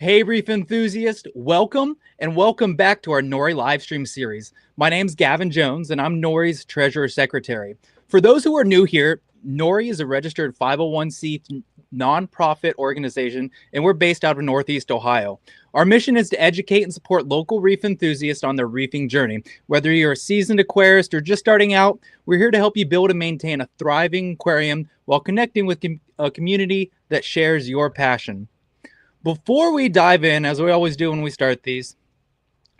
Hey, reef enthusiast, welcome and welcome back to our NORE livestream series. My name's Gavin Jones and I'm NORE's Treasurer Secretary. For those who are new here, NORE is a registered 501c nonprofit organization and we're based out of Northeast Ohio. Our mission is to educate and support local reef enthusiasts on their reefing journey. Whether you're a seasoned aquarist or just starting out, we're here to help you build and maintain a thriving aquarium while connecting with a community that shares your passion. Before we dive in, as we always do when we start these,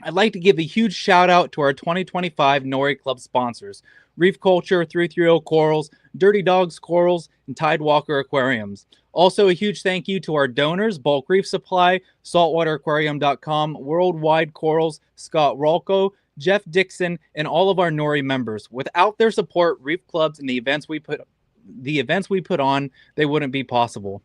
I'd like to give a huge shout out to our 2025 NORE Club sponsors, Reef Culture, 330 Corals, Dirty Dogs Corals, and Tidewalker Aquariums. Also, a huge thank you to our donors, Bulk Reef Supply, saltwateraquarium.com, Worldwide Corals, Scott Rolko, Jeff Dixon, and all of our NORE members. Without their support, Reef Clubs and the events we put on, they wouldn't be possible.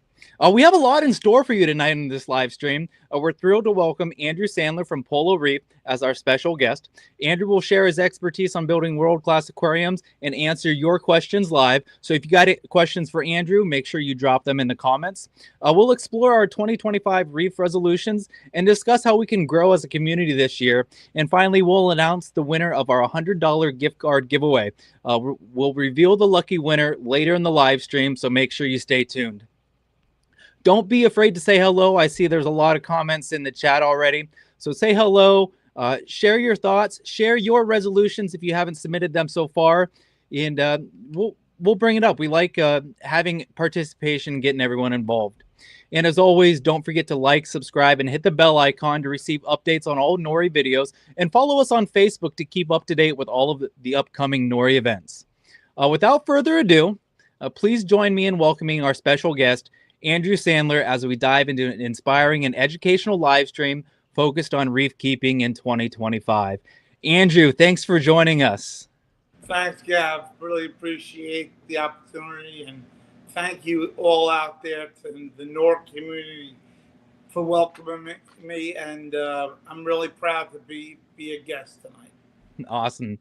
We have a lot in store for you tonight in this live stream. We're thrilled to welcome Andrew Sandler from Polo Reef as our special guest. Andrew will share his expertise on building world-class aquariums and answer your questions live. So if you got questions for Andrew, make sure you drop them in the comments. We'll explore our 2025 Reef Resolutions and discuss how we can grow as a community this year. And finally, we'll announce the winner of our $100 gift card giveaway. We'll reveal the lucky winner later in the live stream, so make sure you stay tuned. Don't be afraid to say hello. I see there's a lot of comments in the chat already. So say hello, share your thoughts, share your resolutions if you haven't submitted them so far, and we'll bring it up. We like having participation, getting everyone involved. And as always, don't forget to like, subscribe, and hit the bell icon to receive updates on all NORE videos, and follow us on Facebook to keep up to date with all of the upcoming NORE events. Without further ado, please join me in welcoming our special guest, Andrew Sandler, as we dive into an inspiring and educational live stream focused on reef keeping in 2025. Andrew, thanks for joining us. Thanks, Gav. Really appreciate the opportunity, and thank you all out there to the NORE community for welcoming me, and I'm really proud to be a guest tonight. Awesome.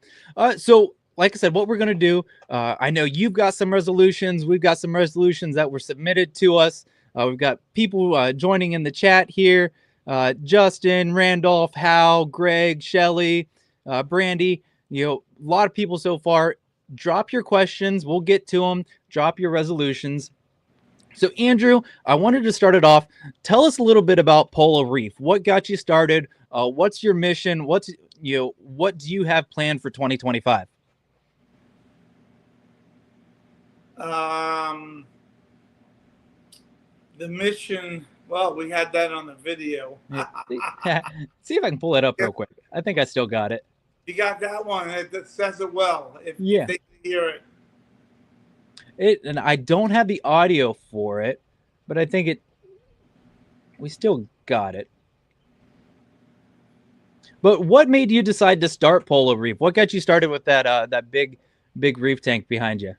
So like I said, what we're going to do, I know you've got some resolutions. We've got some resolutions that were submitted to us. We've got people joining in the chat here. Justin, Randolph, Hal, Greg, Shelly, Brandy, a lot of people so far. Drop your questions. We'll get to them. Drop your resolutions. So Andrew, I wanted to start it off. Tell us a little bit about Polo Reef. What got you started? What's your mission? What do you have planned for 2025? The mission, well, we had that on the video. See if I can pull it up real quick. I think I still got it. You got that one. That says it well. If they can hear it. And I don't have the audio for it, but I think we still got it. But what made you decide to start Polo Reef? What got you started with that big reef tank behind you?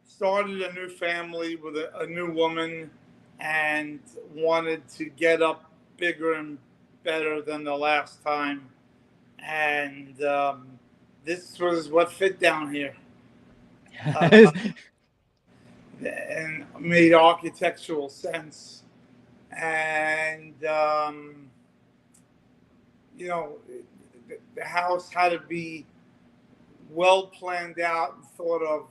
Started a new family with a new woman and wanted to get up bigger and better than the last time. And this was what fit down here. And made architectural sense. And, the house had to be well planned out and thought of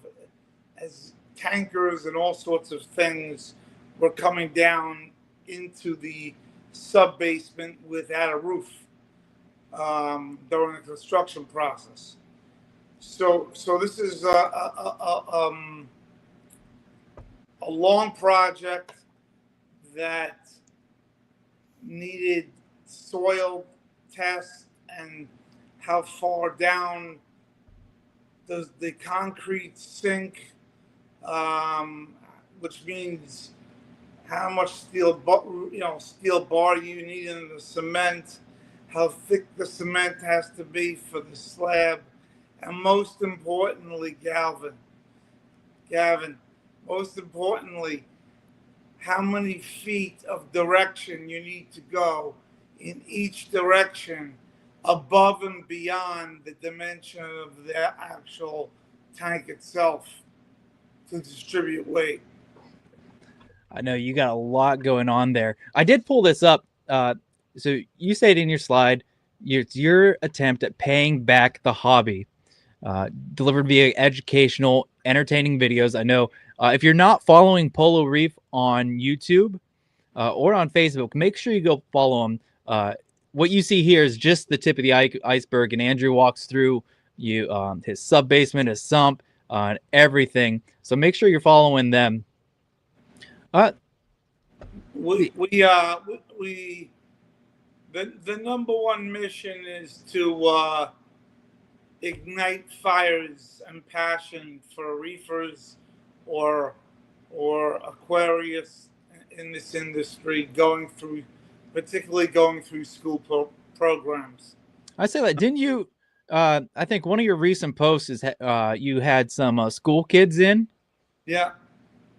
as tankers and all sorts of things were coming down into the sub-basement without a roof during the construction process. So this is a long project that needed soil tests and how far down does the concrete sink, which means how much steel bar you need in the cement, how thick the cement has to be for the slab, and most importantly, Gavin, most importantly, how many feet of direction you need to go in each direction above and beyond the dimension of the actual tank itself to distribute weight. I know you got a lot going on there. I did pull this up. So you said in your slide, it's your attempt at paying back the hobby, delivered via educational, entertaining videos. I know if you're not following Polo Reef on YouTube or on Facebook, make sure you go follow them. What you see here is just the tip of the iceberg, and Andrew walks through his sub basement, his sump, and everything. So make sure you're following them. Uh, We the number one mission is to ignite fires and passion for reefers or aquarists in this industry, particularly going through school programs. I say that. Didn't you? I think one of your recent posts is you had some school kids in. Yeah,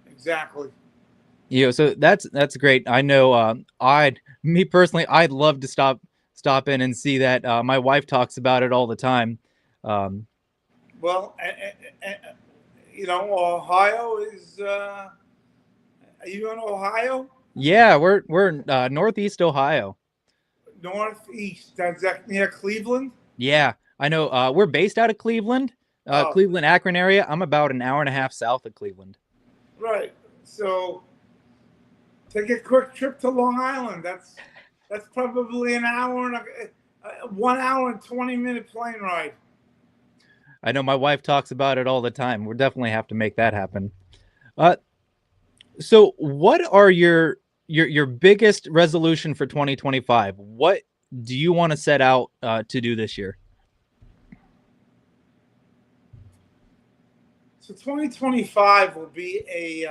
exactly. So that's great. I know. Me personally, I'd love to stop in and see that. My wife talks about it all the time. Um, Well, Ohio is. Are you in Ohio? yeah, we're in Northeast Ohio. Northeast. That's that near Cleveland. Yeah, I know. We're based out of Cleveland, Oh, Cleveland Akron area. I'm about an hour and a half south of Cleveland. right. So take a quick trip to Long Island. That's probably an hour and 1 hour and 20-minute plane ride. I know my wife talks about it all the time. We'll definitely have to make that happen. Uh, so what are your biggest resolution for 2025? What do you want to set out to do this year? So 2025 will be a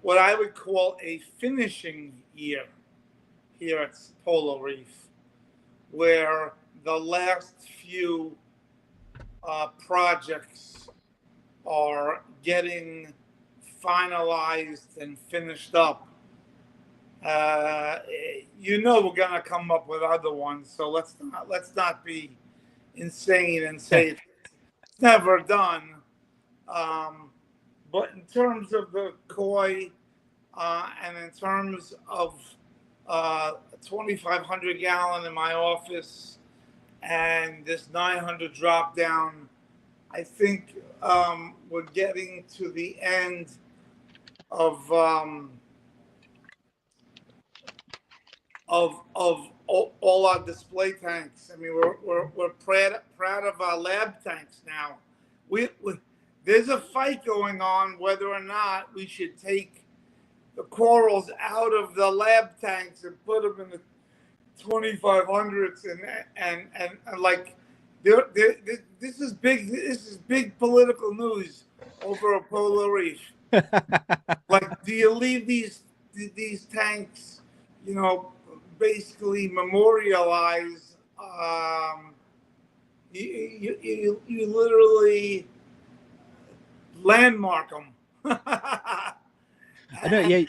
what I would call a finishing year here at Polo Reef, where the last few projects are getting finalized and finished up. We're gonna come up with other ones, so let's not be insane and say it's never done. But in terms of the koi, and in terms of 2,500 gallon in my office and this 900 drop down, I think we're getting to the end of all our display tanks. I mean, we're proud of our lab tanks now. We there's a fight going on whether or not we should take the corals out of the lab tanks and put them in the 2,500s and like this is big. This is big political news over a Polo Reef. Like, do you leave these tanks, basically memorialized? You literally landmark them. I know, yeah.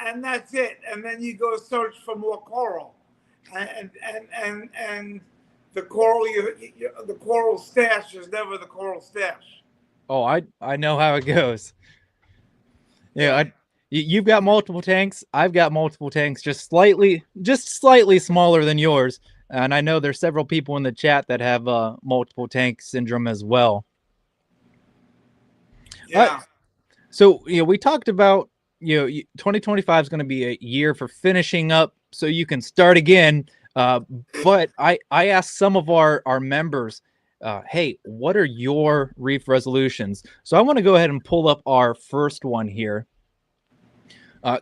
And that's it. And then you go search for more coral, and the coral the coral stash is never the coral stash. Oh, I know how it goes. Yeah, Yeah. you've got multiple tanks. I've got multiple tanks, just slightly smaller than yours. And I know there's several people in the chat that have multiple tank syndrome as well. Yeah. So we talked about 2025 is going to be a year for finishing up, so you can start again. But I asked some of our members, hey, what are your reef resolutions? So I want to go ahead and pull up our first one here.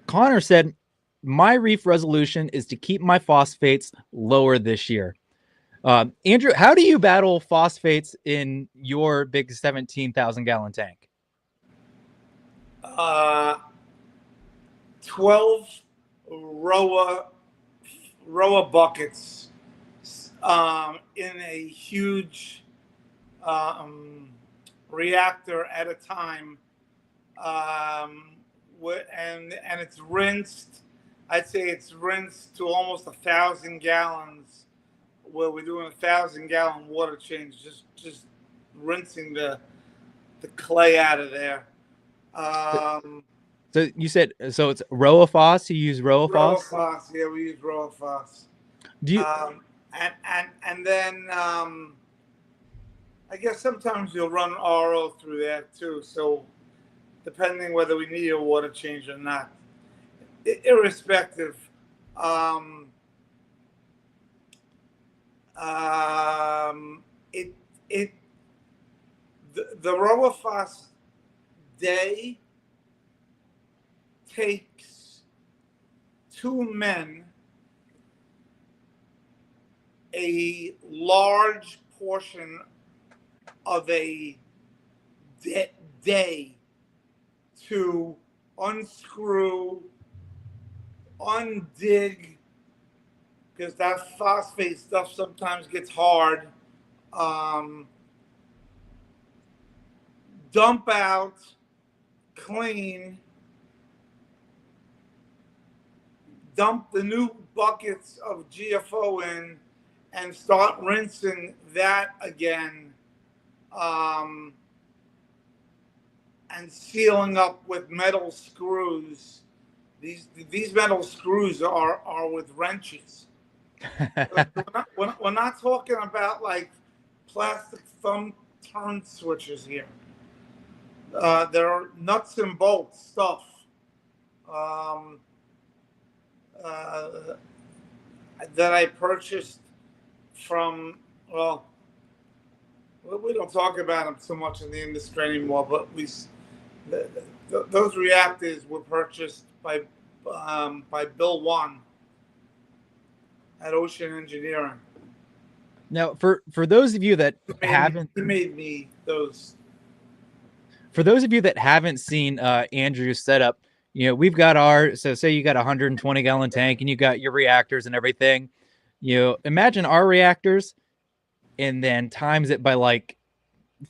Connor said, my reef resolution is to keep my phosphates lower this year. Andrew, how do you battle phosphates in your big 17,000 gallon tank? 12 rowa buckets in a huge reactor at a time, and it's rinsed. I'd say it's rinsed to almost 1,000 gallons where we're doing 1,000-gallon water change, just rinsing the clay out of there. So you said so it's Roaphos. You use Roaphos. Roaphos, yeah, we use Roaphos. Do you? And then I guess sometimes you'll run RO through that too. So depending whether we need a water change or not, irrespective. It it the Roaphos day takes 2 men a large portion of a day to unscrew, undig, because that phosphate stuff sometimes gets hard. Dump out, clean, dump the new buckets of GFO in, and start rinsing that again, and sealing up with metal screws. These metal screws are with wrenches. We're not talking about like plastic thumb turn switches here. There are nuts and bolts stuff. That I purchased from, well, we don't talk about them so much in the industry anymore, but those reactors were purchased by Bill Wan at Ocean Engineering. Now, for those of you that he made me those. For those of you that haven't seen Andrew's setup, you know, we've got our, so say you got a 120-gallon tank and you got your reactors and everything. You know, imagine our reactors and then times it by like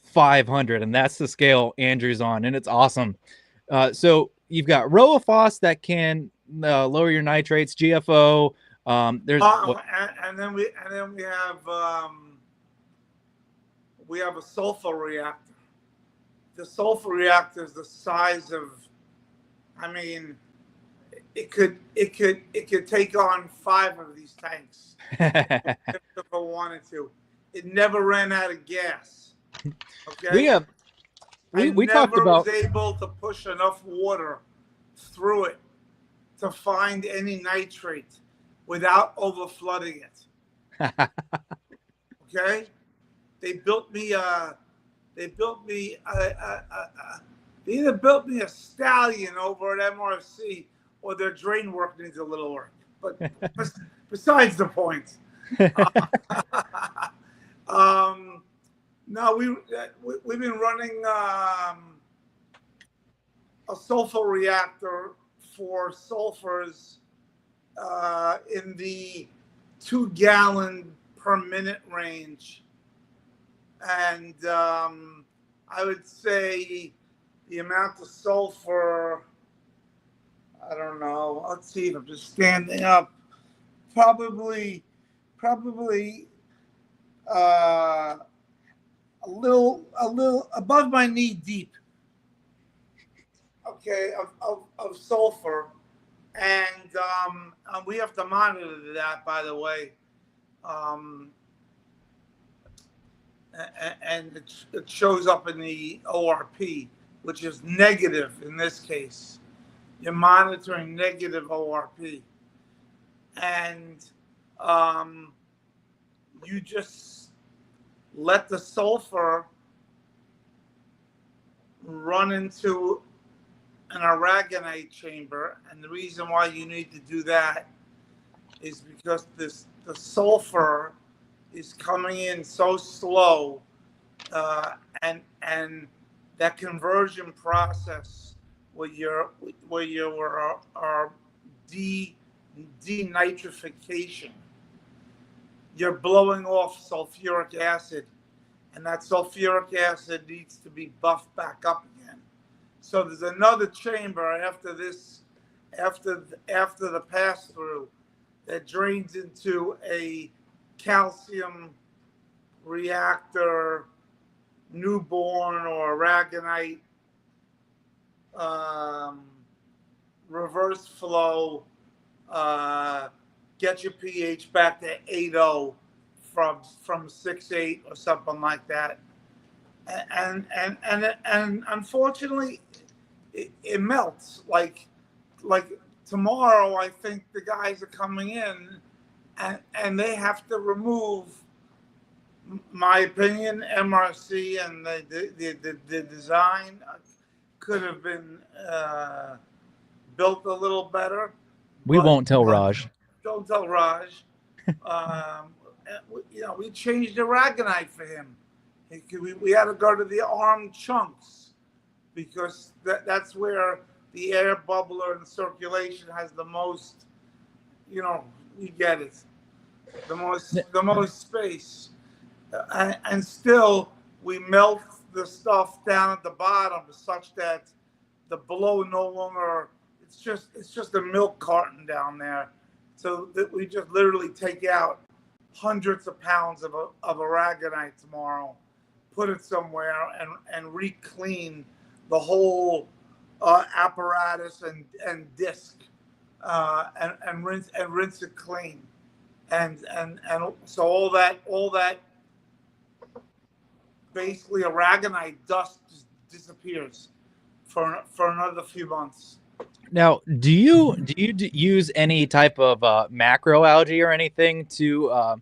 500, and that's the scale Andrew's on, and it's awesome. So you've got Roaphos that can lower your nitrates, GFO. And then we have a sulfur reactor. The sulfur reactor is the size of, I mean, it could take on 5 of these tanks if it wanted to. It never ran out of gas. Okay. We talked about, was able to push enough water through it to find any nitrate without over flooding it. Okay. They either built me a stallion over at MRC, or their drain work needs a little work. But besides the point. No, we've been running a sulfur reactor for sulfurs in the 2 gallon per minute range. And I would say the amount of sulfur, I don't know. Let's see if I'm just standing up. Probably a little above my knee deep. Okay, of sulfur, and we have to monitor that, by the way. And it shows up in the ORP, which is negative in this case. You're monitoring negative ORP. And you just let the sulfur run into an aragonite chamber. And the reason why you need to do that is because the sulfur is coming in so slow, and that conversion process where you are denitrification, you're blowing off sulfuric acid, and that sulfuric acid needs to be buffed back up again. So there's another chamber after the pass through that drains into a calcium reactor, newborn or aragonite, reverse flow, get your pH back to 8.0 from 6.8 or something like that. And unfortunately, it melts. Like tomorrow, I think the guys are coming in, and they have to remove, my opinion, MRC, and the design could have been built a little better. We won't tell Raj. Don't tell Raj. We changed the aragonite for him. We had to go to the armed chunks because that's where the air bubbler and circulation has the most, you get it, the most space. And still, we melt the stuff down at the bottom such that the below no longer, it's just a milk carton down there. So that we just literally take out hundreds of pounds of aragonite tomorrow, put it somewhere, and re-clean the whole apparatus and disc, and rinse it clean, and so all that basically aragonite dust disappears for another few months. Now, do you use any type of macroalgae or anything to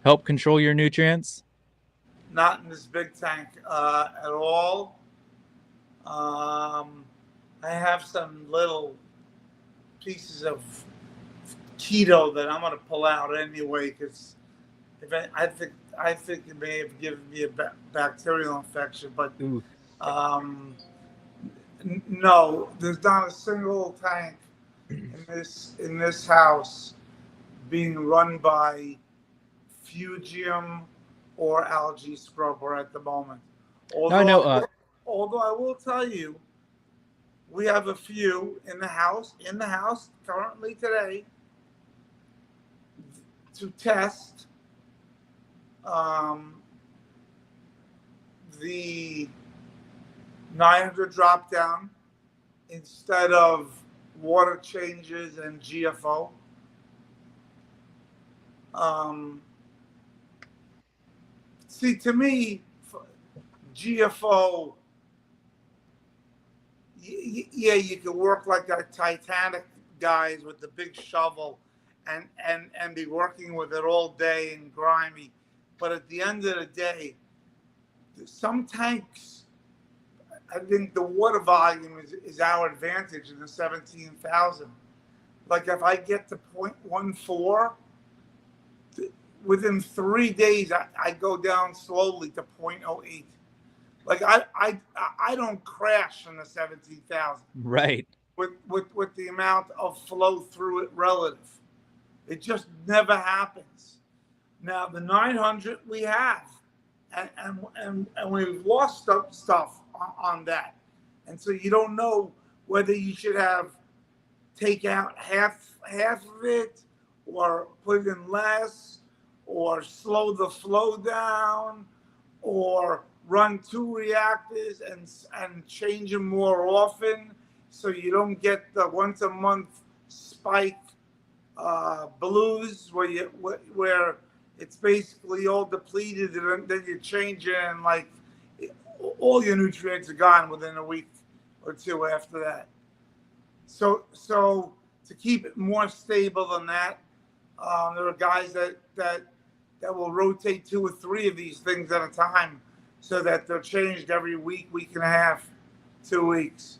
help control your nutrients? Not in this big tank at all. I have some little pieces of keto that I'm going to pull out anyway, because I think it may have given me a bacterial infection. But no, there's not a single tank in this house being run by Fugium or algae scrubber at the moment. Although I will tell you, we have a few in the house currently today to test the 900 drop down instead of water changes and GFO. See, to me, GFO, yeah, you can work like the Titanic guys with the big shovel and be working with it all day and grimy. But at the end of the day, some tanks, I think the water volume is our advantage in the 17,000. Like if I get to 0.14, within 3 days, I go down slowly to 0.08. Like I don't crash in the 17,000. Right. With the amount of flow through it relative, it just never happens. Now the 900 we have, and we've lost stuff on that, and so you don't know whether you should take out half of it, or put in less, or slow the flow down, or run 2 reactors and change them more often, so you don't get the once a month spike blues where it's basically all depleted, and then you change it and like all your nutrients are gone within a week or 2 after that. So to keep it more stable than that, there are guys that will rotate 2 or 3 of these things at a time, so that they're changed every week and a half, 2 weeks,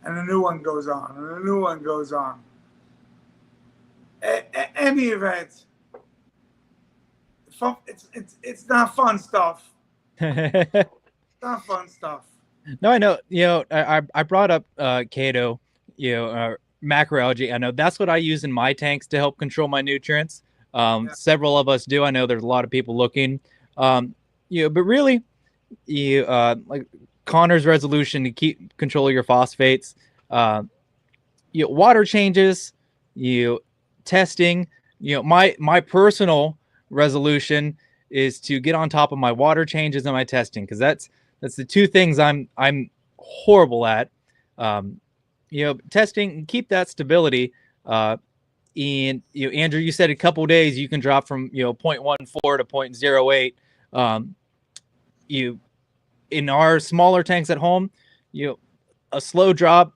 and a new one goes on, and a new one goes on. Any event, it's not fun stuff. It's not fun stuff. No, I know. I brought up keto, macroalgae. I know that's what I use in my tanks to help control my nutrients. Several of us do. I know there's a lot of people looking. But really, like Connor's resolution to keep control of your phosphates, water changes, testing. My personal resolution is to get on top of my water changes and my testing, because that's the two things I'm horrible at. Testing, keep that stability. And Andrew, you said a couple days you can drop from 0.14 to 0.08. You in our smaller tanks at home, a slow drop,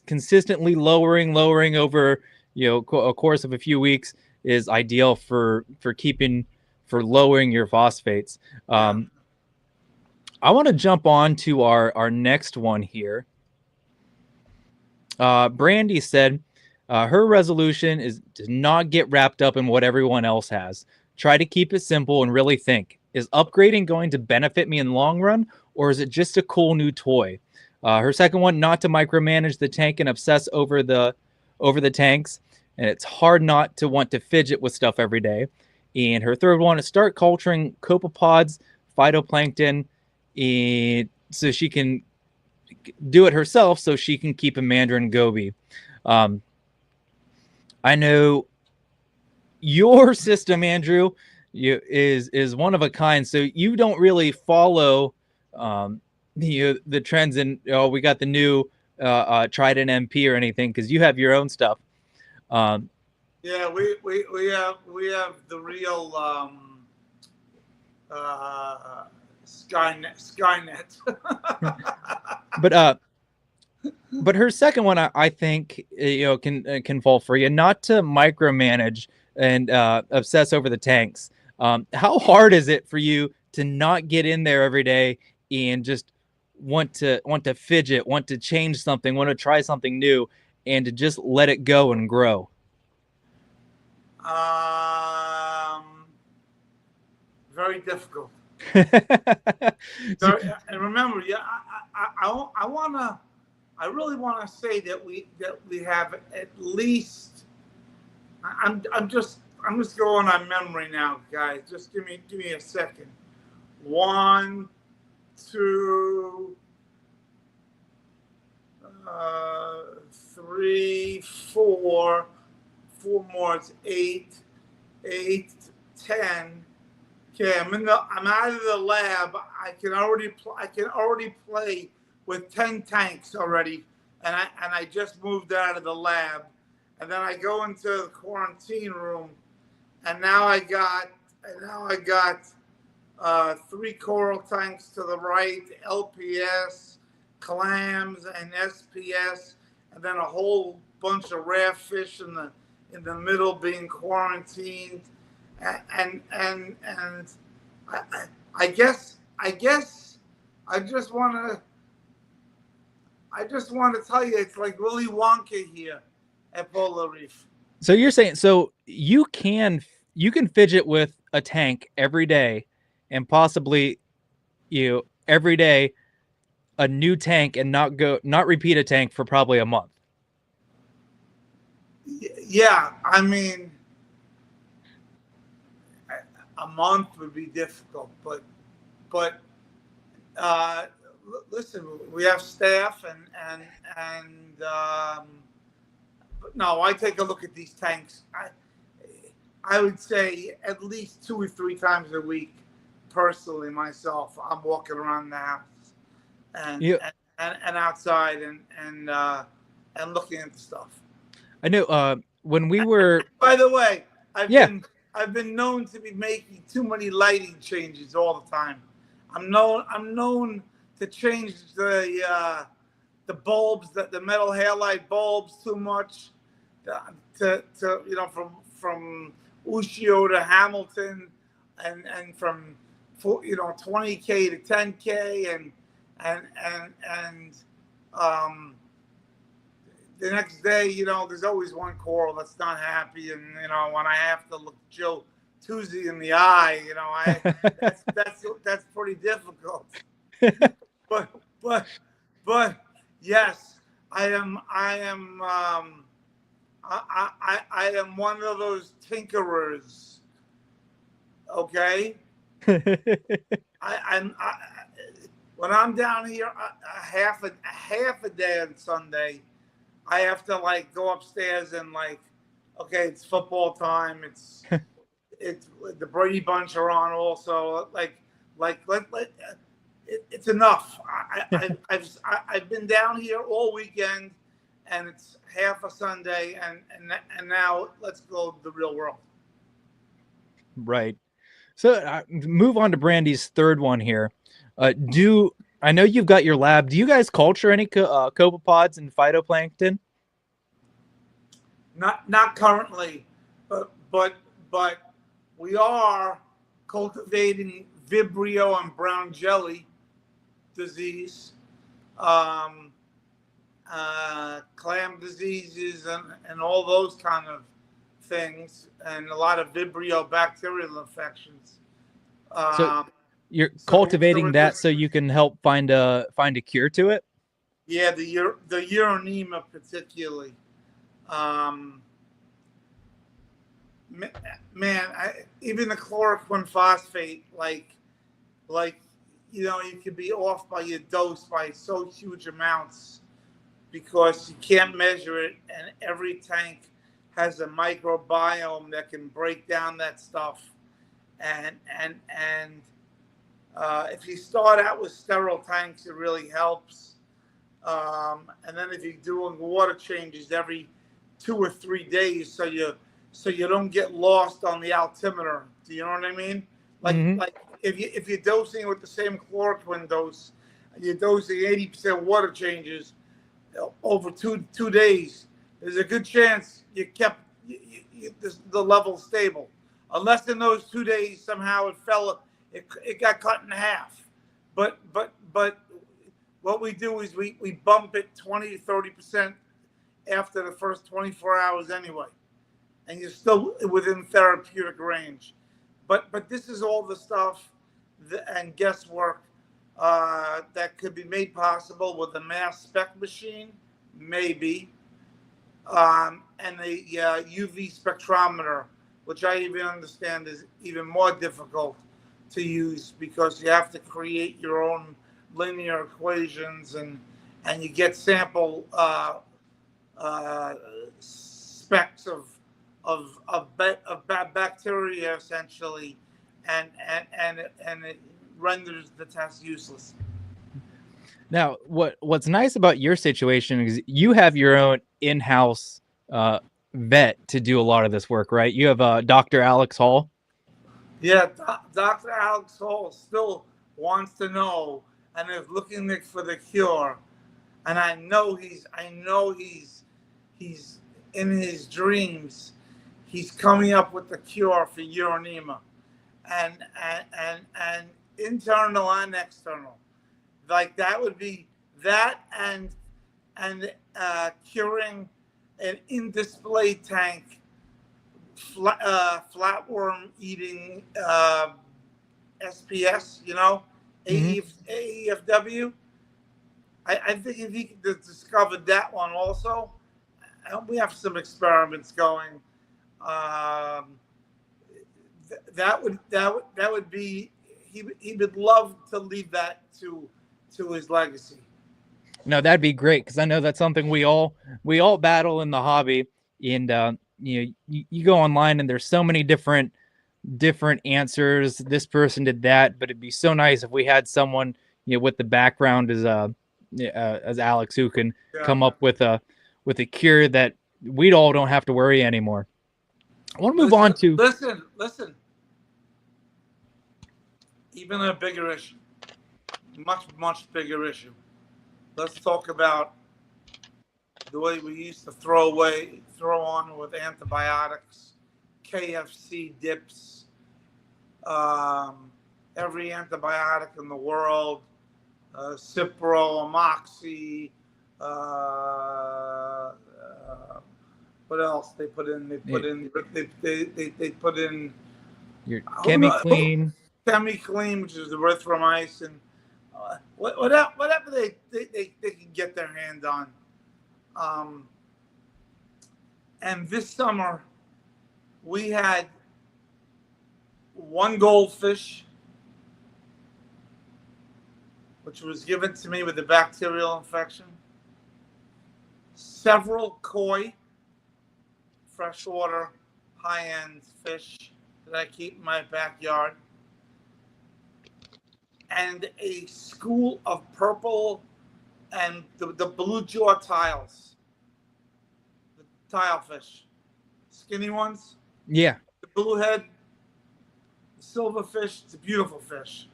consistently lowering over a course of a few weeks is ideal for lowering your phosphates. Yeah. I want to jump on to our next one here. Brandy said her resolution is to not get wrapped up in what everyone else has. Try to keep it simple and really think, is upgrading going to benefit me in the long run, or is it just a cool new toy? Her second one, not to micromanage the tank and obsess over the tanks. And it's hard not to want to fidget with stuff every day. And her third one is start culturing copepods, phytoplankton, and so she can do it herself so she can keep a mandarin goby. I know your system, Andrew, is one of a kind. So you don't really follow the trends in, we got the new Trident MP or anything, because you have your own stuff. Yeah, we have the real Skynet. But her second one, I think, can fall for you. Not to micromanage and obsess over the tanks. How hard is it for you to not get in there every day and just want to fidget, want to change something, want to try something new, and to just let it go and grow? Very difficult. So, and remember, yeah, I really want to say that we have at least. I'm just going on memory now, guys. Just give me a second. 1, 2, 3, 4. 4 more. It's 8. 8, 10. Okay, I'm out of the lab. I can already play with 10 tanks already, and I just moved out of the lab, and then I go into the quarantine room, and now I got 3 coral tanks to the right, LPS, clams, and SPS, and then a whole bunch of rare fish in the middle being quarantined. And I guess I just want to tell you it's like Willy Wonka here at Polar Reef. So you're saying, so you can fidget with a tank every day, and possibly every day a new tank, and not repeat a tank for probably a month. Yeah, I mean, a month would be difficult, but listen, we have staff, and no, I take a look at these tanks. I would say at least 2 or 3 times a week, personally, myself. I'm walking around the house and outside and looking at the stuff. I know when we were. By the way, I've been known to be making too many lighting changes all the time. I'm known to change the bulbs, the metal halide bulbs too much, to from Ushio to Hamilton, and from 20K to 10K, and the next day, there's always one coral that's not happy, and when I have to look Joe Tuesday in the eye, that's pretty difficult. but yes, I am one of those tinkerers. Okay, when I'm down here half a day on Sunday, I have to go upstairs and okay, it's football time. it's the Brady Bunch are on also. It's enough. I've been down here all weekend, and it's half a Sunday, and now let's go to the real world. Right. So move on to Brandy's third one here. I know you've got your lab. Do you guys culture any copepods and phytoplankton? Not currently, but we are cultivating Vibrio and brown jelly disease, um, clam diseases, and all those kind of things, and a lot of Vibrio bacterial infections. So Um, you're so cultivating that so you can help find a cure to it? yeah, the Uronema particularly. Um, Man, even the chloroquine phosphate, like you could be off by your dose by so huge amounts because you can't measure it, and every tank has a microbiome that can break down that stuff, and if you start out with sterile tanks, it really helps. And then if you're doing water changes every 2 or 3 days, so you don't get lost on the altimeter. Do you know what I mean? Like if you're dosing with the same chloroquine dose, and you're dosing 80% water changes over two days, there's a good chance you kept the level stable, unless in those 2 days somehow it got cut in half. But what we do is we bump it 20 to 30% after the first 24 hours anyway, and you're still within therapeutic range. But this is all the stuff and guesswork that could be made possible with a mass spec machine, maybe, and the UV spectrometer, which I even understand is even more difficult to use because you have to create your own linear equations, and you get sample specs of bacteria essentially, and it renders the test useless. Now, what's nice about your situation is you have your own in-house vet to do a lot of this work, right? You have Dr. Alex Hall. Yeah, Dr. Alex Hall still wants to know and is looking for the cure, and I know he's in his dreams. He's coming up with the cure for uronema, and internal and external. Like that would be that, and curing an in display tank flatworm eating SPS, AEFW. I think if he could discover that one also, we have some experiments going. Um, that would be he would love to leave that to his legacy. No, that'd be great because I know that's something we all battle in the hobby. And you go online and there's so many different answers. This person did that, but it'd be so nice if we had someone with the background as Alex who can Yeah. come up with a cure that we all don't have to worry anymore. I want to move on to listen. Even a bigger issue, much bigger issue. Let's talk about the way we used to throw on with antibiotics, KFC dips, every antibiotic in the world, Cipro, Amoxi, what else they put in? They put in your ChemiClean. ChemiClean, which is erythromycin. Whatever they can get their hand on. And this summer, we had one goldfish, which was given to me with a bacterial infection, several koi, freshwater, high-end fish, that I keep in my backyard, and a school of purple and the blue jaw tiles, the tile fish, skinny ones, Yeah. the blue head, the silver fish. It's a beautiful fish.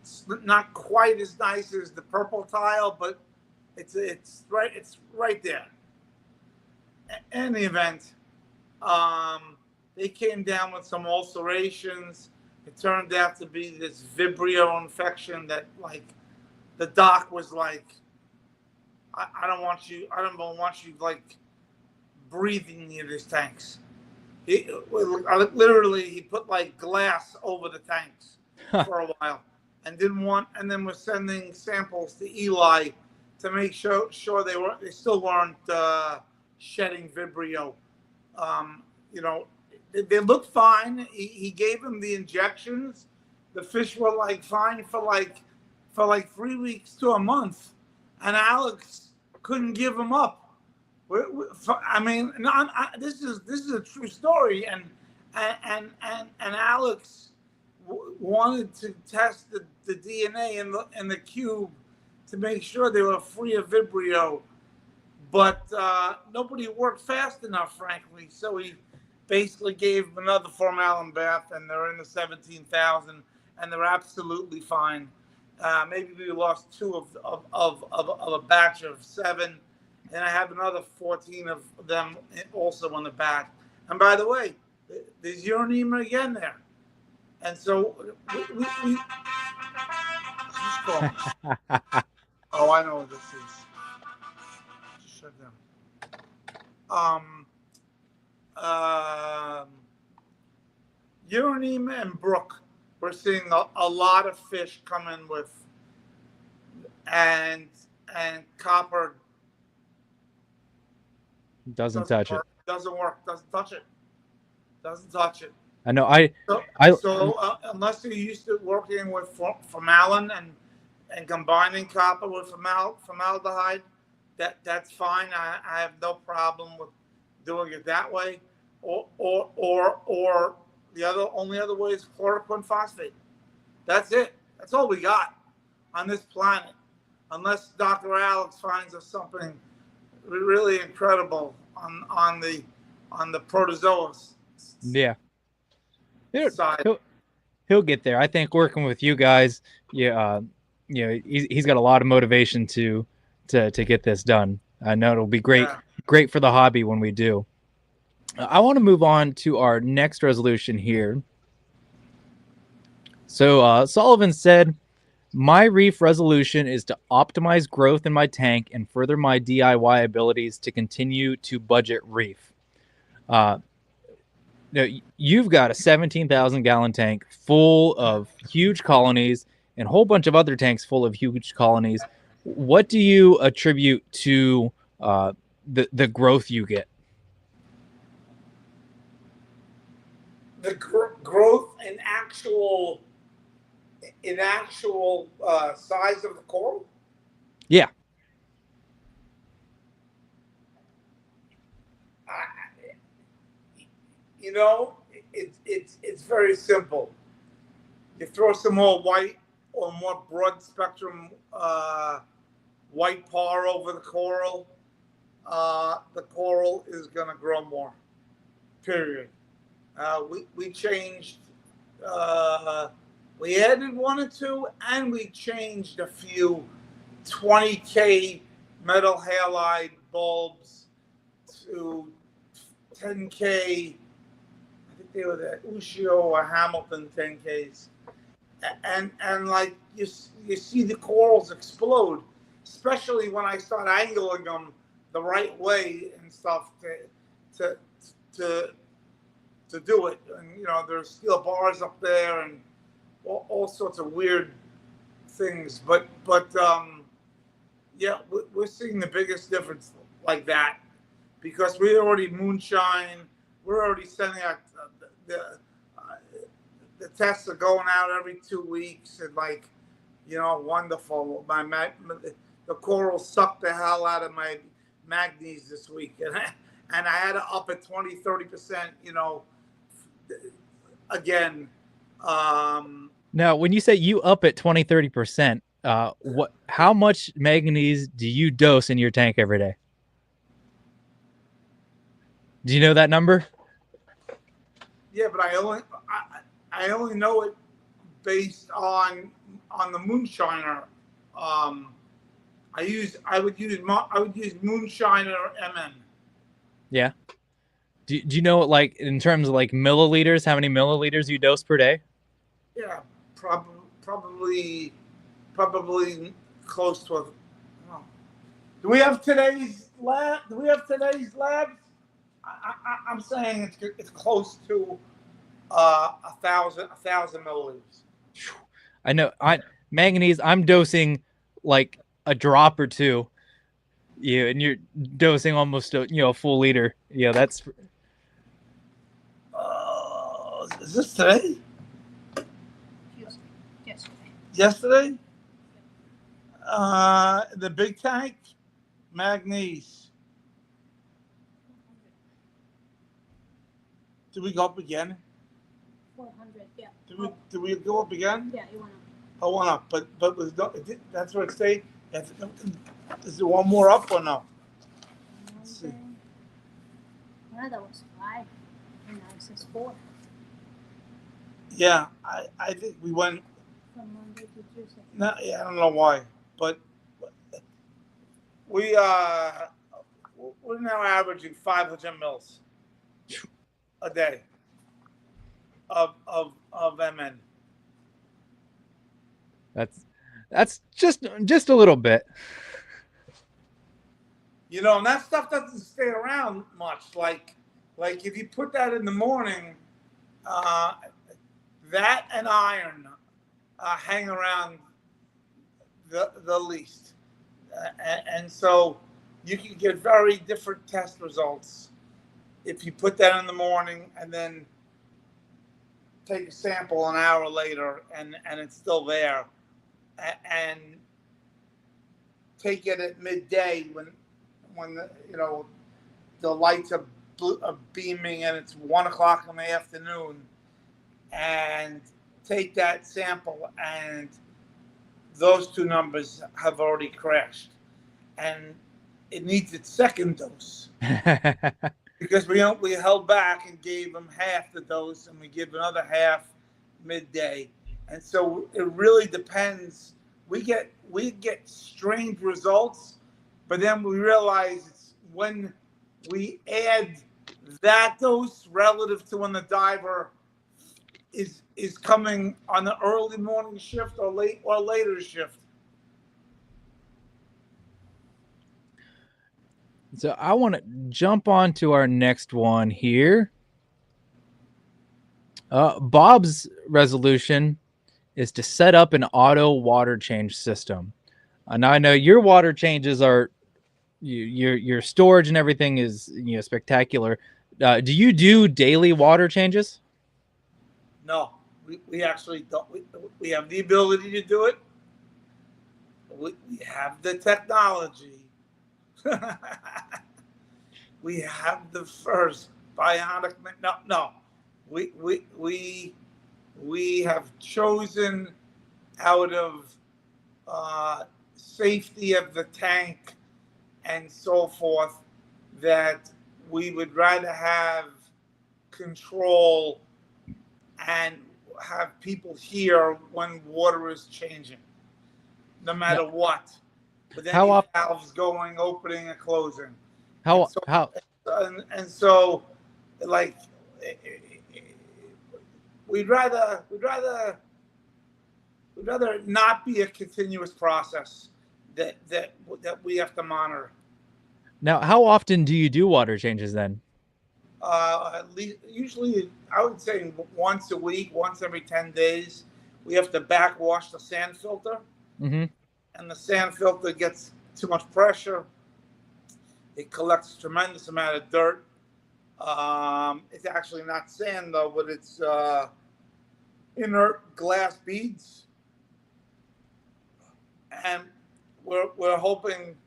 It's not quite as nice as the purple tile, but it's right there. In any event, they came down with some ulcerations. It turned out to be this Vibrio infection that, like, the doc was like, I don't want you, like, breathing near these tanks. Literally, he put like glass over the tanks for a while, and then was sending samples to Eli to make sure they still weren't shedding Vibrio. Um, you know, they looked fine. He gave them the injections. The fish were like fine for like 3 weeks to a month, and Alex couldn't give them up. I mean, no, this is a true story, and Alex wanted to test the DNA in the cube to make sure they were free of Vibrio, but nobody worked fast enough, frankly. So he basically gave them another formalin bath, and they're in the 17,000, and they're absolutely fine. Maybe we lost two of a batch of 7, and I have another 14 of them also on the batch. And by the way, there's uranema again there. And so we oh, I know what this is. Just shut down. Um, um, Uranema and brook, we're seeing a lot of fish come in with, and copper Doesn't touch it. Doesn't work. Doesn't touch it. Doesn't touch it. I know. I So unless you're used to working with formalin and combining copper with formaldehyde, that's fine. I have no problem with doing it that way. Or the only other way is chloroquine phosphate. That's it. That's all we got on this planet, unless Dr. Alex finds us something really incredible on the protozoas. Yeah. Side. He'll get there. I think working with you guys, he's got a lot of motivation to get this done. I know it'll be great for the hobby when we do. I want to move on to our next resolution here. So Sullivan said, my reef resolution is to optimize growth in my tank and further my DIY abilities to continue to budget reef. You've got a 17,000 gallon tank full of huge colonies and a whole bunch of other tanks full of huge colonies. What do you attribute to the growth you get? The growth in actual size of the coral? Yeah. It's very simple. You throw some more white or more broad spectrum white par over the coral is going to grow more. Period. We changed. We added 1 or 2, and we changed a few 20K metal halide bulbs to 10K. I think they were the Ushio or Hamilton 10Ks, and like you see the corals explode, especially when I start angling them the right way and stuff to do it. And there's steel bars up there and all sorts of weird things. But yeah, we're seeing the biggest difference like that, because we already moonshine. We're already sending out the tests are going out every 2 weeks, and wonderful. The coral sucked the hell out of my manganese this week, and I had to up at 20-30%. again, Now, when you say you up at 20-30%, how much manganese do you dose in your tank every day? Do you know that number? yeah, but I only know it based on the moonshiner. Um, I would use moonshiner MN. Yeah. Do you know, like, in terms of like milliliters, how many milliliters you dose per day? Yeah, probably probably close to a. Oh. Do we have today's lab? Do we have today's labs? I'm saying it's close to 1,000 milliliters. I know. Manganese. I'm dosing like a drop or two. Yeah, and you're dosing almost a full liter. Yeah, that's Is this today? Yesterday. Yesterday? The big tank, manganese. Did we go up again? 400, yeah. Did we go up again? Yeah, it went up. I went up, but was no, that's where it stayed. Is there one more up or no? Let's see. Well, that was 5, and now it says 4. Yeah, I think we went. From Monday to Tuesday. No, yeah, I don't know why, but we're now averaging 500 mils a day of MN. that's just a little bit. You know, and that stuff doesn't stay around much. Like if you put that in the morning, that and iron hang around the least, and so you can get very different test results if you put that in the morning and then take a sample an hour later and it's still there, and take it at midday when the lights are beaming and it's 1 o'clock in the afternoon, and take that sample and those two numbers have already crashed, and it needs its second dose because we held back and gave them half the dose, and we give another half midday, and so it really depends. We get strange results, but then we realize it's when we add that dose relative to when the diver is coming on the early morning shift or later shift. So I want to jump on to our next one here. Bob's resolution is to set up an auto water change system. Now I know your water changes are your storage and everything is spectacular. Do you do daily water changes? No, we actually don't. We have the ability to do it. We have the technology. We have the first bionic. No. We have chosen out of safety of the tank and so forth that we would rather have control and have people here when water is changing, no matter what. With any valves going, opening, and closing. So, like, we'd rather not be a continuous process that we have to monitor. Now, how often do you do water changes then? At least, usually, I would say once a week, once every 10 days. We have to backwash the sand filter, and the sand filter gets too much pressure. It collects a tremendous amount of dirt. It's actually not sand though, but it's inert glass beads, and we're hoping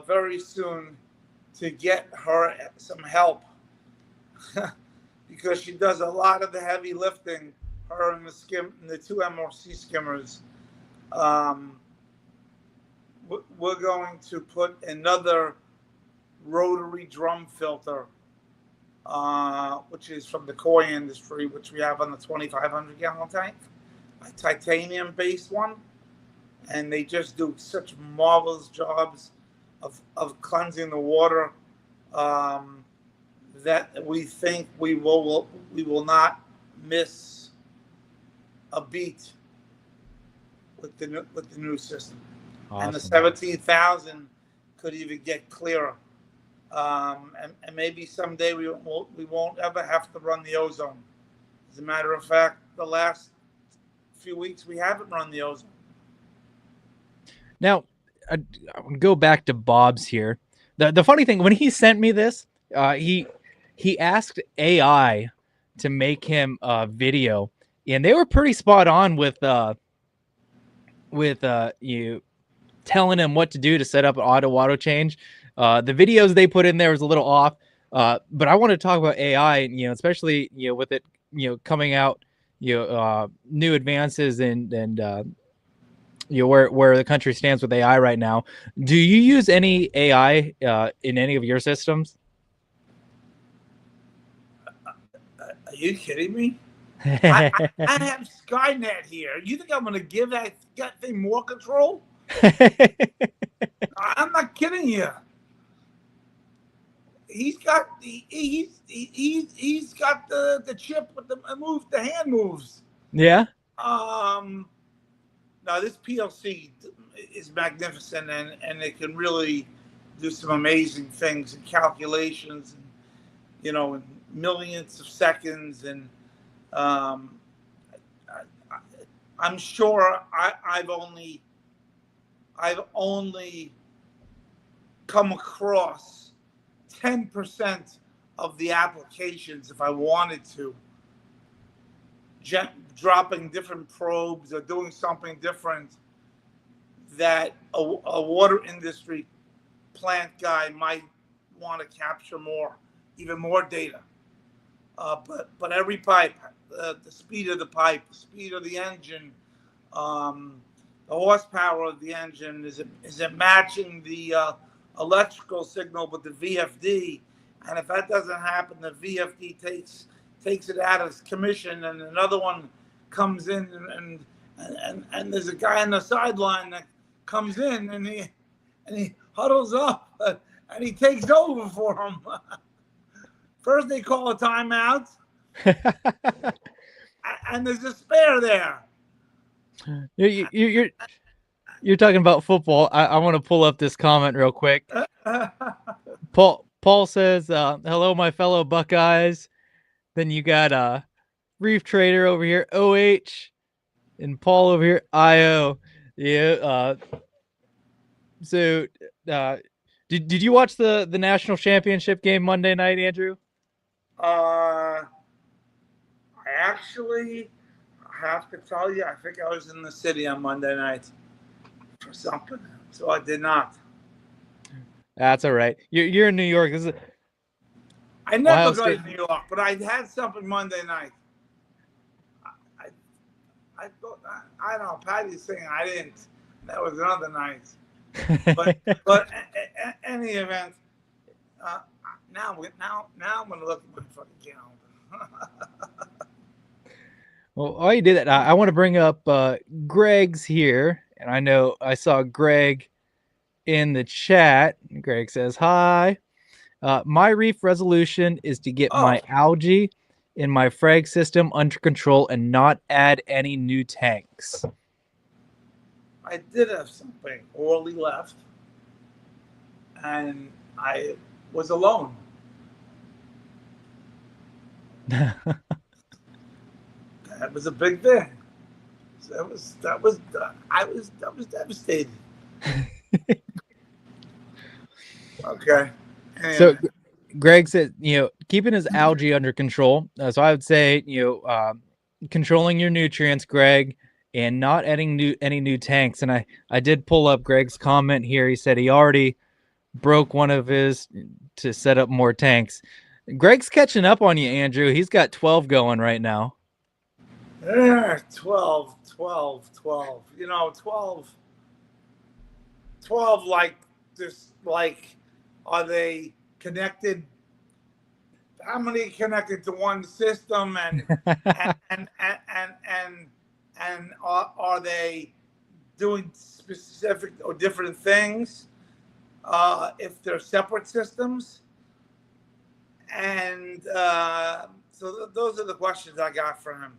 very soon to get her some help because she does a lot of the heavy lifting. Her and the two MRC skimmers. We're going to put another rotary drum filter, which is from the koi industry, which we have on the 2,500 gallon tank, a titanium based one. And they just do such marvelous jobs of cleansing the water, that we think we will not miss a beat with the new system. Awesome. And the 17,000 could even get clearer, and maybe someday we won't ever have to run the ozone. As a matter of fact, the last few weeks we haven't run the ozone. Now, I go back to Bob's here. The funny thing, when he sent me this, he asked AI to make him a video, and they were pretty spot on with you telling him what to do to set up an auto change. The videos they put in there was a little off, but I want to talk about AI, especially with it coming out, new advances and where the country stands with AI right now. Do you use any AI in any of your systems? Are you kidding me? I have Skynet here. You think I'm going to give that thing more control? I'm not kidding you. He's got the chip with the hand moves. Yeah. Now this PLC is magnificent, and it can really do some amazing things and calculations, and, in millions of seconds. And I'm sure I've only come across 10% of the applications if I wanted to. Dropping different probes or doing something different that a water industry plant guy might want to capture even more data. But every pipe, the speed of the pipe, the speed of the engine, the horsepower of the engine, is it matching the electrical signal with the VFD? And if that doesn't happen, the VFD takes it out of commission, and another one comes in, and there's a guy on the sideline that comes in, and he huddles up, and he takes over for him. First they call a timeout, and there's a spare there. You're talking about football. I want to pull up this comment real quick. Paul says, "Hello, my fellow Buckeyes." Then you got Reef Trader over here, OH, and Paul over here, IO. Yeah. So, did you watch the national championship game Monday night, Andrew? I have to tell you, I think I was in the city on Monday night for something, so I did not. That's all right. You're in New York. I never go to New York, but I had something Monday night. I thought, I don't know, Patty's saying I didn't. That was another night. But any event, now I'm going to look at my fucking calendar. Well, while you did that, I want to bring up Greg's here. And I know I saw Greg in the chat. Greg says, hi. My reef resolution is to get my algae in my frag system under control and not add any new tanks. I did have something orally left, and I was alone. That was a big thing. That was devastating. Okay. Anyway. So Greg said, keeping his algae under control. So I would say, controlling your nutrients, Greg, and not adding any new tanks. And I did pull up Greg's comment here. He said he already broke one of his to set up more tanks. Greg's catching up on you, Andrew. He's got 12 going right now. 12, 12, 12. You know, 12, 12 like this, like, are they connected? How many connected to one system and are they doing specific or different things if they're separate systems? And so those are the questions I got from him.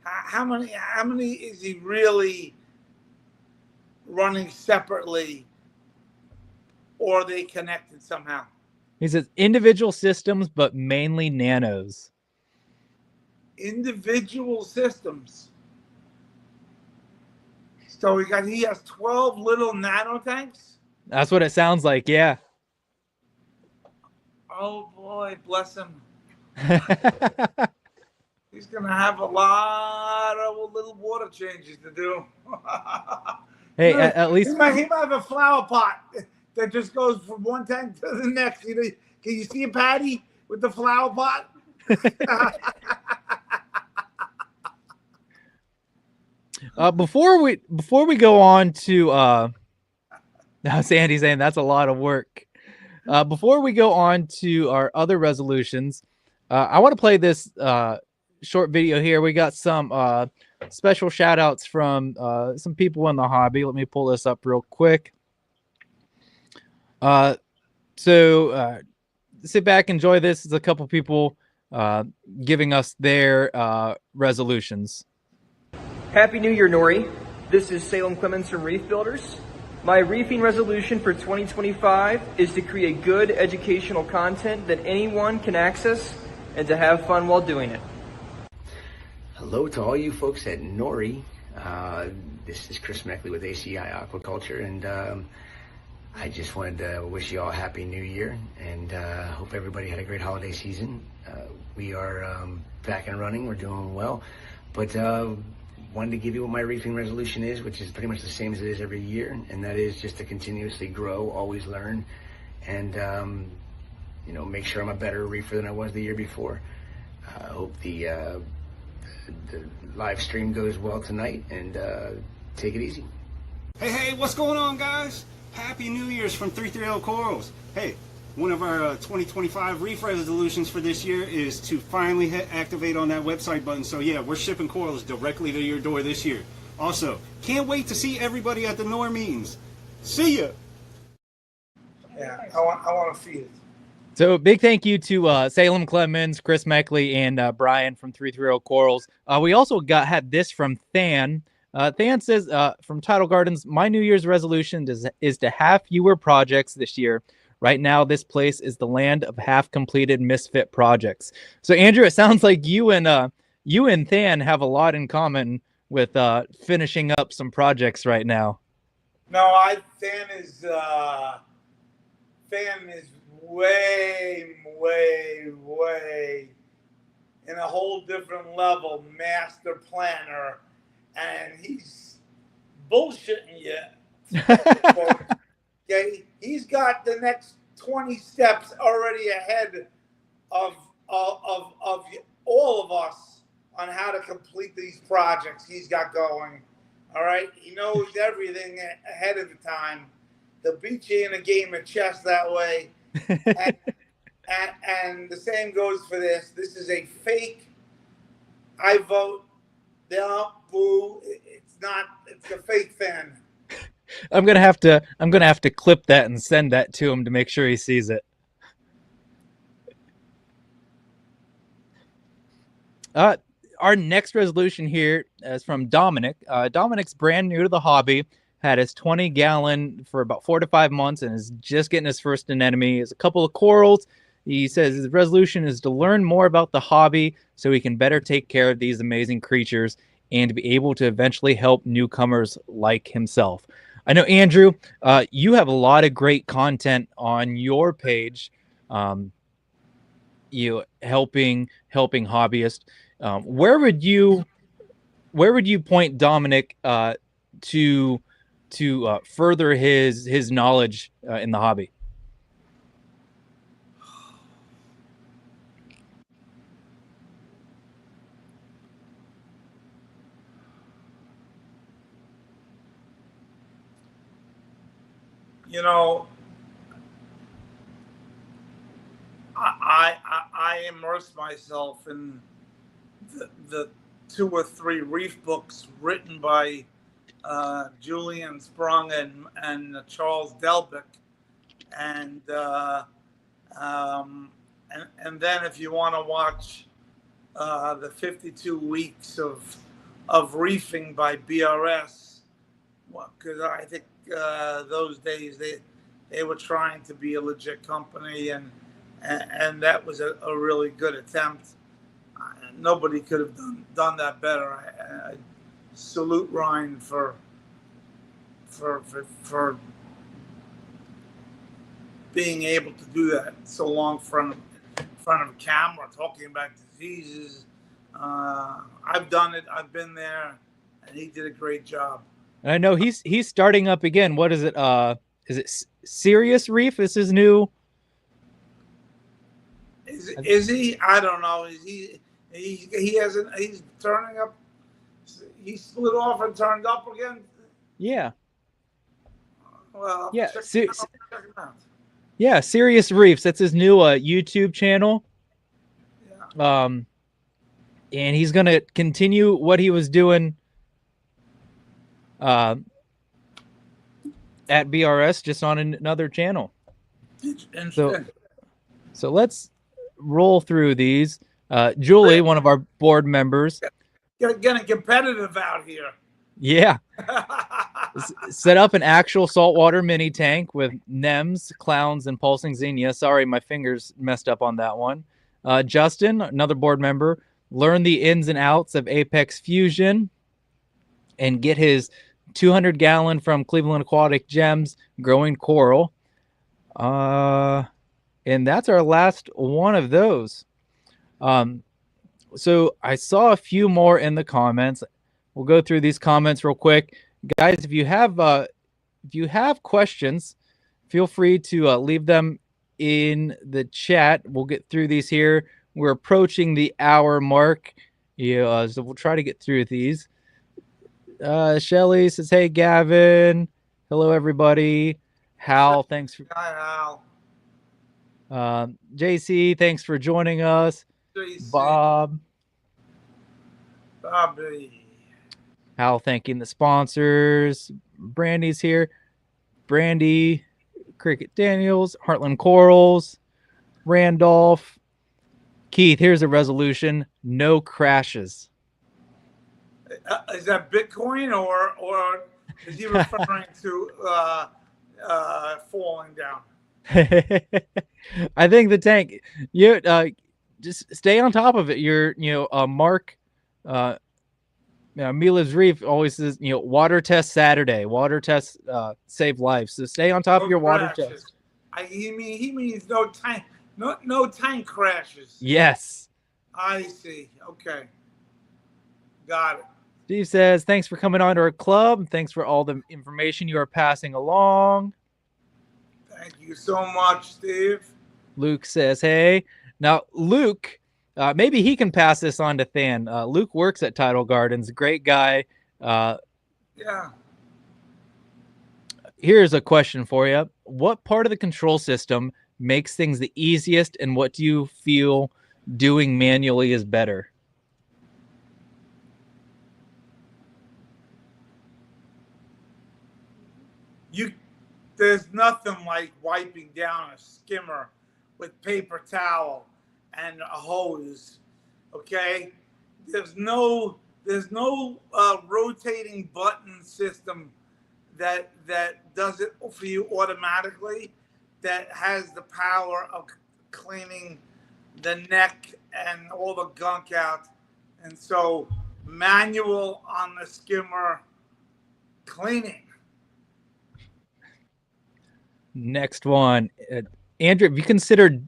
How many is he really running separately, or are they connected somehow? He says individual systems, but mainly nanos. Individual systems. So he has 12 little nano tanks. That's what it sounds like. Yeah. Oh boy, bless him. He's gonna have a lot of little water changes to do. Hey, at least he might have a flower pot that just goes from one tank to the next. You know, can you see a Patty with the flower pot? Before we go on to now Sandy's saying that's a lot of work. Before we go on to our other resolutions, I want to play this short video here. We got some special shout outs from some people in the hobby. Let me pull this up real quick. So sit back, enjoy this. There's a couple people giving us their resolutions. Happy New Year, NORE. This is Salem Clemens from Reef Builders. My reefing resolution for 2025 is to create good educational content that anyone can access and to have fun while doing it. Hello to all you folks at NORE. This is Chris Meckley with ACI Aquaculture, and I just wanted to wish you all a happy new year, and hope everybody had a great holiday season. We are back and running, we're doing well, but wanted to give you what my reefing resolution is, which is pretty much the same as it is every year, and that is just to continuously grow, always learn, and you know, make sure I'm a better reefer than I was the year before. I hope the live stream goes well tonight, and take it easy. Hey, what's going on, guys? Happy New Year's from 330 Corals. Hey, one of our 2025 reef resolutions for this year is to finally hit activate on that website button. So yeah, we're shipping corals directly to your door this year. Also, can't wait to see everybody at the NORE meetings. See ya. Yeah, I want to feed it. So big thank you to Salem Clemens, Chris Meckley, and Brian from 330 Corals. We also had this from Than. Than says, from Tidal Gardens, my New Year's resolution is to have fewer projects this year. Right now, this place is the land of half-completed misfit projects. So, Andrew, it sounds like you and Than have a lot in common with finishing up some projects right now. No, Than is way in a whole different level, master planner, and he's bullshitting you. Okay, he's got the next 20 steps already ahead of all of us on how to complete these projects he's got going. All right, he knows everything ahead of the time. He'll beat you in a game of chess that way. And the same goes for this. This is a fake. I vote. No, boo. It's not. It's a fake fan. I'm gonna have to clip that and send that to him to make sure he sees it. Our next resolution here is from Dominic. Dominic's brand new to the hobby, had his 20-gallon for about 4 to 5 months, and is just getting his first anemone. He has a couple of corals. He says his resolution is to learn more about the hobby so he can better take care of these amazing creatures and to be able to eventually help newcomers like himself. I know, Andrew, you have a lot of great content on your page, you helping hobbyists. Where would you point Dominic to further his knowledge in the hobby? you know, I immerse myself in the 2 or 3 reef books written by Julian Sprung and Charles Delbick, and and then if you want to watch the 52 weeks of reefing by BRS, because I think those days they were trying to be a legit company, and that was a really good attempt. Nobody could have done that better. I salute Ryan for being able to do that so long in front of a camera, talking about diseases. I've done it. I've been there, and he did a great job. And I know he's starting up again. What is it? Is it Serious Reef? Is his new? Is he? I don't know. He hasn't. He's turning up. He split off and turned up again. Yeah. Well, yeah. Check him out. Yeah, Serious Reefs. That's his new YouTube channel. Yeah. And he's gonna continue what he was doing at BRS, just on another channel. So let's roll through these. Julie, one of our board members, getting competitive out here. Yeah. Set up an actual saltwater mini tank with NEMS, clowns, and pulsing xenia. Sorry, my fingers messed up on that one. Justin, another board member, learn the ins and outs of Apex Fusion and get his 200-gallon from Cleveland Aquatic Gems growing coral. And that's our last one of those. So I saw a few more in the comments. We'll go through these comments real quick. Guys, if you have questions, feel free to leave them in the chat. We'll get through these here. We're approaching the hour mark. Yeah, so we'll try to get through these. Shelly says, hey, Gavin. Hello, everybody. Hal, thanks for... Hi, Hal. JC, thanks for joining us. JC. Bobby. Hal thanking the sponsors. Brandy's here. Brandy, Cricket Daniels, Heartland Corals, Randolph. Keith, here's a resolution. No crashes. Is that Bitcoin or is he referring to falling down? I think the tank, you just stay on top of it. Mark, Mila's Reef always says, water test Saturday, water test save lives. So stay on top of your water test. He means no tank crashes. Yes. I see. Okay. Got it. Steve says, thanks for coming on to our club. Thanks for all the information you are passing along. Thank you so much, Steve. Luke says, hey. Now, Luke, maybe he can pass this on to Than. Luke works at Tidal Gardens. Great guy. Yeah. Here's a question for you. What part of the control system makes things the easiest, and what do you feel doing manually is better? There's nothing like wiping down a skimmer with paper towel and a hose. Okay, there's no rotating button system that does it for you automatically, that has the power of cleaning the neck and all the gunk out. And so manual on the skimmer cleaning. Next one. Andrew, have you considered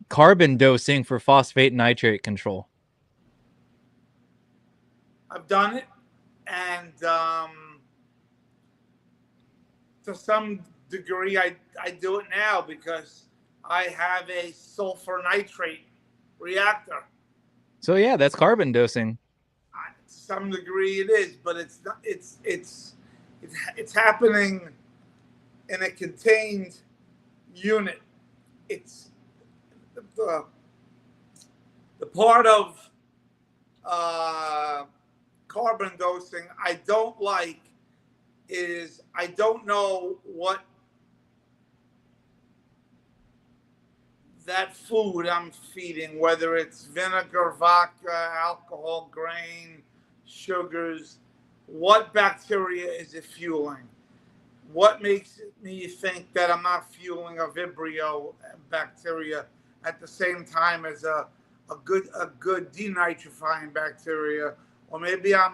carbon dosing for phosphate nitrate control? I've done it, and to some degree I do it now because I have a sulfur nitrate reactor. So yeah, that's carbon dosing. To some degree it is, but it's happening. in a contained unit. It's the part of carbon dosing I don't like is I don't know what that food I'm feeding, whether it's vinegar, vodka, alcohol, grain, sugars, what bacteria is it fueling? What makes me think that I'm not fueling a Vibrio bacteria at the same time as a good denitrifying bacteria, or maybe I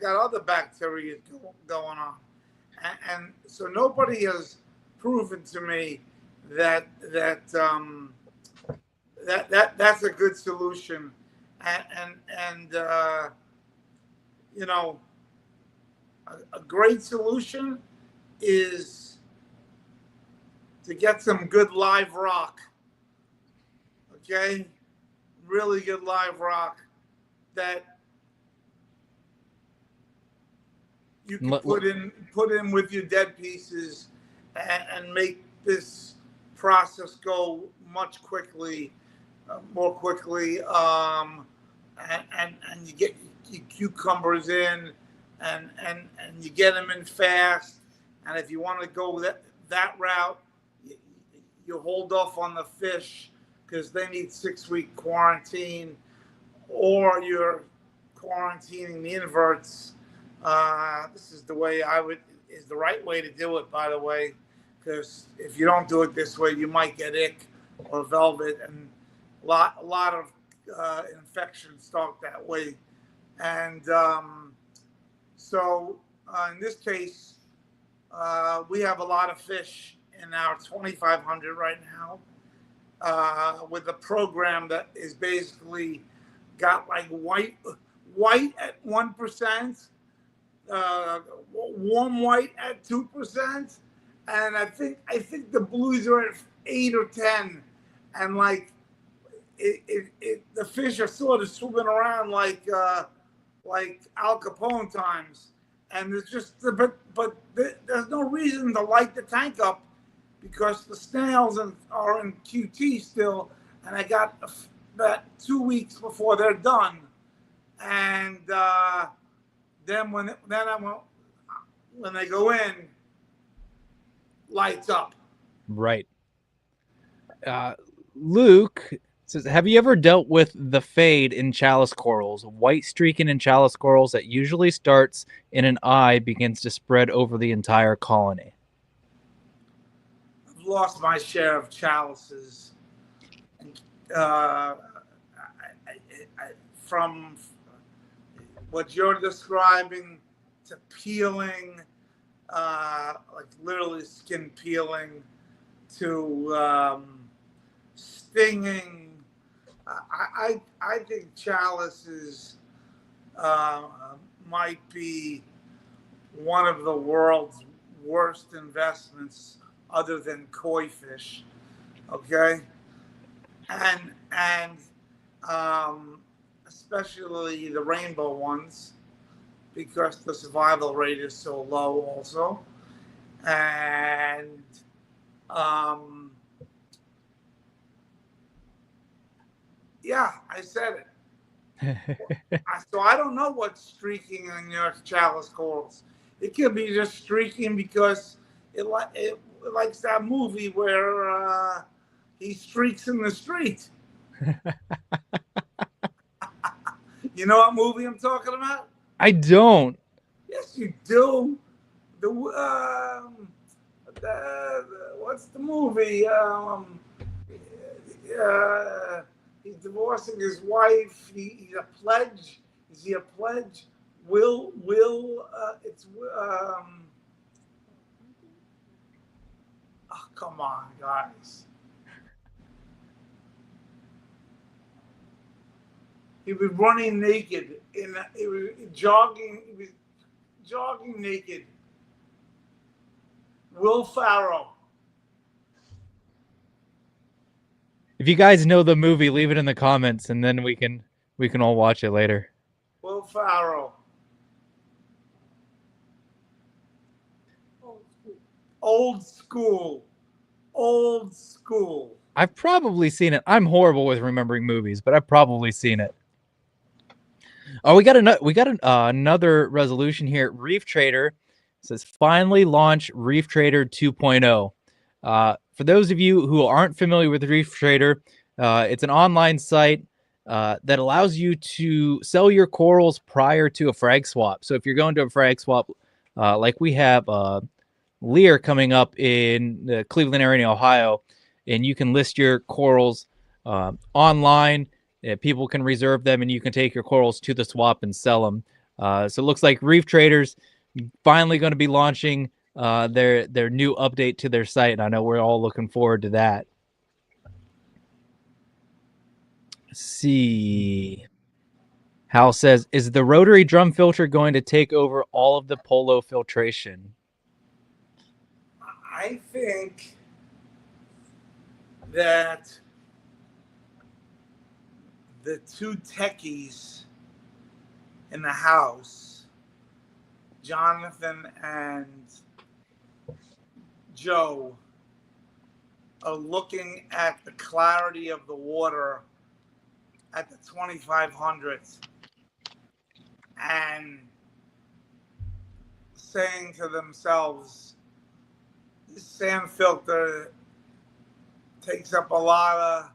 got other bacteria going on, and so nobody has proven to me that that's a good solution, and you know, a great solution is to get some good live rock. Okay, really good live rock that you can put in with your dead pieces and make this process go much more quickly. And you get your cucumbers in, and you get them in fast. And if you want to go that route, you hold off on the fish because they need 6-week quarantine, or you're quarantining the inverts. This is the way is the right way to do it, by the way, because if you don't do it this way, you might get ick or velvet, and a lot of infections start that way. And so in this case, we have a lot of fish in our 2,500 right now, with a program that is basically got like white at 1%, warm white at 2%, and I think the blues are at 8 or 10, and like the fish are sort of swimming around like Al Capone times, and there's just but there's no reason to light the tank up because the snails are in QT still, and I got about 2 weeks before they're done, and then when they go in, lights up. Right. Luke says, have you ever dealt with the fade in chalice corals? White streaking in chalice corals that usually starts in an eye begins to spread over the entire colony. I've lost my share of chalices. From what you're describing to peeling, like literally skin peeling, to stinging. I think chalices might be one of the world's worst investments, other than koi fish. Okay, and especially the rainbow ones, because the survival rate is so low also. And yeah, I said it. So I don't know what's streaking in your chalice corals. It could be just streaking because it likes that movie where he streaks in the street. You know what movie I'm talking about? I don't. Yes, you do. What's the movie? He's divorcing his wife. He's a pledge. Is he a pledge? It's oh, come on, guys. He was running naked. He was jogging naked. Will Ferrell. If you guys know the movie, leave it in the comments, and then we can all watch it later. Will Ferrell. Old school. Old school. I've probably seen it. I'm horrible with remembering movies, but I've probably seen it. Oh, we got another resolution here. Reef Trader says finally launch Reef Trader 2.0. For those of you who aren't familiar with Reef Trader, it's an online site that allows you to sell your corals prior to a frag swap. So if you're going to a frag swap, like we have Lear coming up in the Cleveland area, Ohio, and you can list your corals online. People can reserve them, and you can take your corals to the swap and sell them. So it looks like Reef Traders finally going to be launching their new update to their site, and I know we're all looking forward to that. Let's see. Hal says, is the rotary drum filter going to take over all of the polo filtration? I think that the two techies in the house, Jonathan and Joe, are looking at the clarity of the water at the 2500s and saying to themselves, this sand filter takes up a lot of,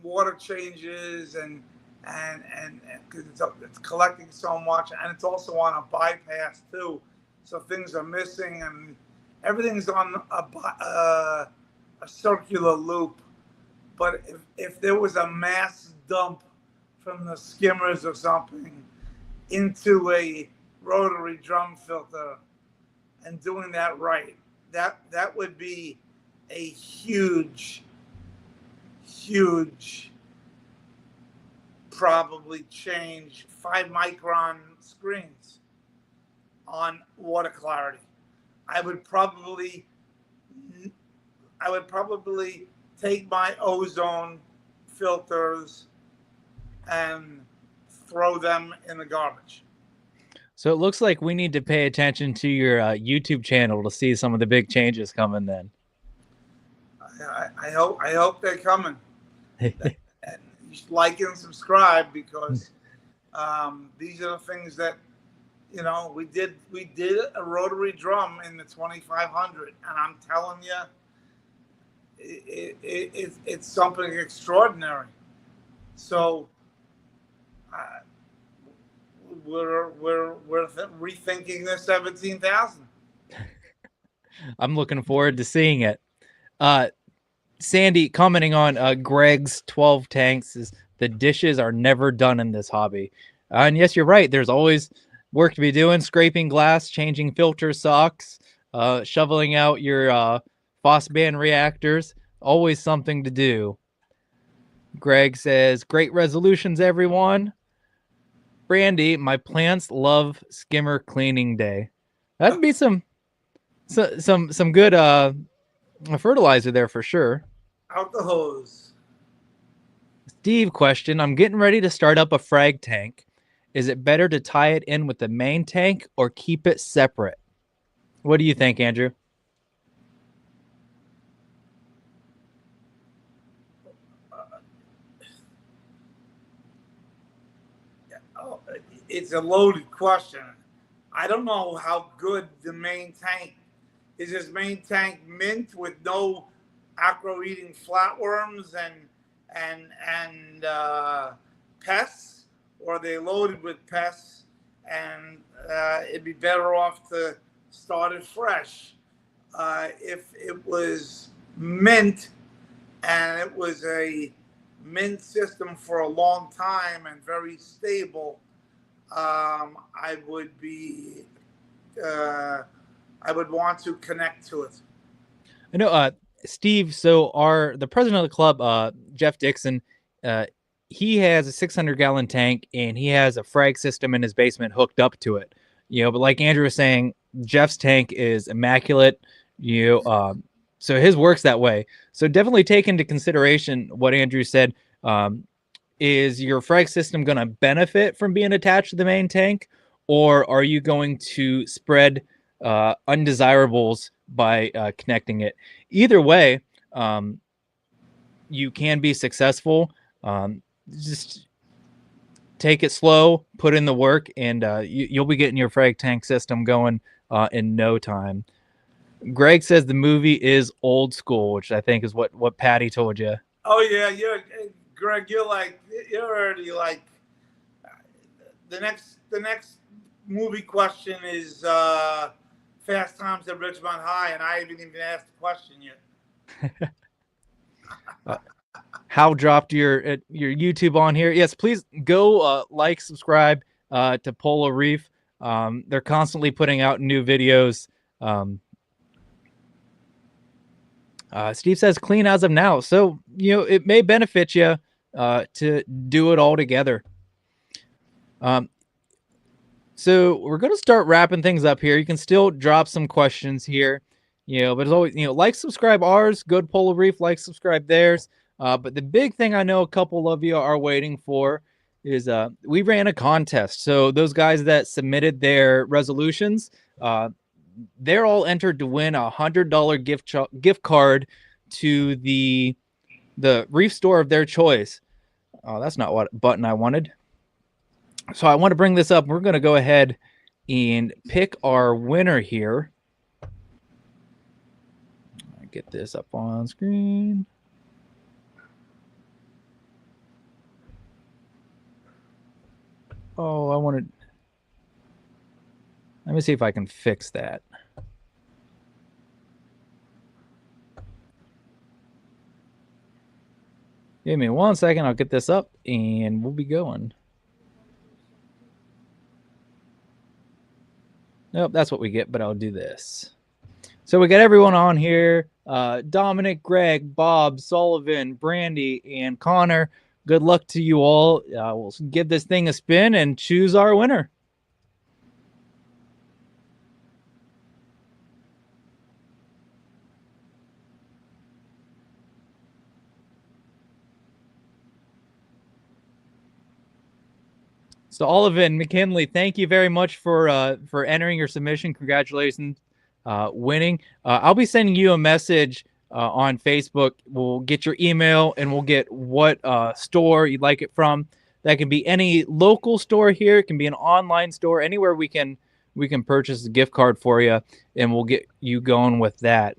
water changes and because it's collecting so much, and it's also on a bypass too, so things are missing and everything's on a circular loop. But if there was a mass dump from the skimmers or something into a rotary drum filter and doing that right, that would be a huge probably change 5-micron screens on water clarity. I would probably take my ozone filters and throw them in the garbage. So it looks like we need to pay attention to your YouTube channel to see some of the big changes coming then. I hope they're coming. And you should like and subscribe, because these are the things that we did a rotary drum in the 2500, and I'm telling you, it's something extraordinary. So we're rethinking the 17,000. I'm looking forward to seeing it. Sandy commenting on Greg's 12 tanks is the dishes are never done in this hobby. And yes, you're right. There's always work to be doing, scraping glass, changing filter socks, shoveling out your Phosban reactors. Always something to do. Greg says, great resolutions, everyone. Brandy, my plants love skimmer cleaning day. That'd be some good fertilizer there for sure. Out the hose. Steve question, I'm getting ready to start up a frag tank. Is it better to tie it in with the main tank or keep it separate? What do you think, Andrew? It's a loaded question. I don't know how good the main tank is. This main tank mint with no acro-eating flatworms and pests, or are they loaded with pests? And it'd be better off to start it fresh. If it was mint and it was a mint system for a long time and very stable, I would want to connect to it. I know, Steve. So the president of the club, Jeff Dixon, he has a 600-gallon tank and he has a frag system in his basement hooked up to it. But like Andrew was saying, Jeff's tank is immaculate. So his works that way. So definitely take into consideration what Andrew said. Is your frag system going to benefit from being attached to the main tank, or are you going to spread undesirables by connecting it? Either way, you can be successful. Just take it slow, put in the work, and you'll be getting your frag tank system going in no time. Greg says the movie is old school, which I think is what Patty told you. Oh yeah, Greg. You're already like the next movie question is Fast Times at Ridgemont High, and I haven't even asked the question yet. Hal dropped your YouTube on here. Yes, please go like, subscribe to Polar Reef. They're constantly putting out new videos. Steve says clean as of now, so it may benefit you to do it all together. So we're going to start wrapping things up here. You can still drop some questions here, but as always, like, subscribe ours, go to Polar Reef, like, subscribe theirs. But the big thing I know a couple of you are waiting for is we ran a contest. So those guys that submitted their resolutions, they're all entered to win a $100 gift card to the reef store of their choice. Oh, that's not what button I wanted. So I want to bring this up. We're going to go ahead and pick our winner here. Get this up on screen. Oh, I wanted. Let me see if I can fix that. Give me 1 second. I'll get this up and we'll be going. Nope, that's what we get, but I'll do this. So we got everyone on here. Dominic, Greg, Bob, Sullivan, Brandy, and Connor. Good luck to you all. We'll give this thing a spin and choose our winner. So Oliver McKinley, thank you very much for entering your submission. Congratulations, winning. I'll be sending you a message on Facebook. We'll get your email and we'll get what store you'd like it from. That can be any local store here. It can be an online store, anywhere we can purchase a gift card for you, and we'll get you going with that.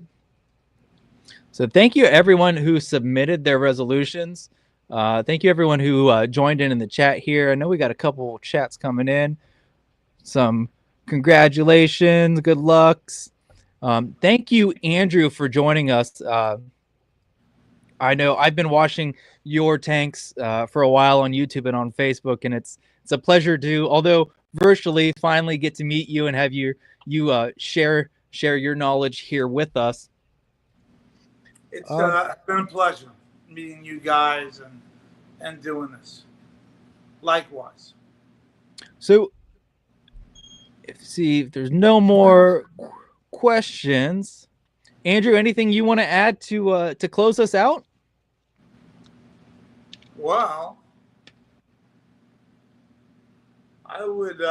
So thank you everyone who submitted their resolutions. Thank you everyone who joined in the chat here. I know we got a couple chats coming in. Some congratulations, good lucks. Thank you, Andrew, for joining us. I know I've been watching your tanks for a while on YouTube and on Facebook, and it's a pleasure to, although virtually, finally get to meet you and have you share your knowledge here with us. It's been a pleasure meeting you guys and doing this. Likewise. So, see if there's no more questions. Andrew, anything you want to add to close us out? Well, I would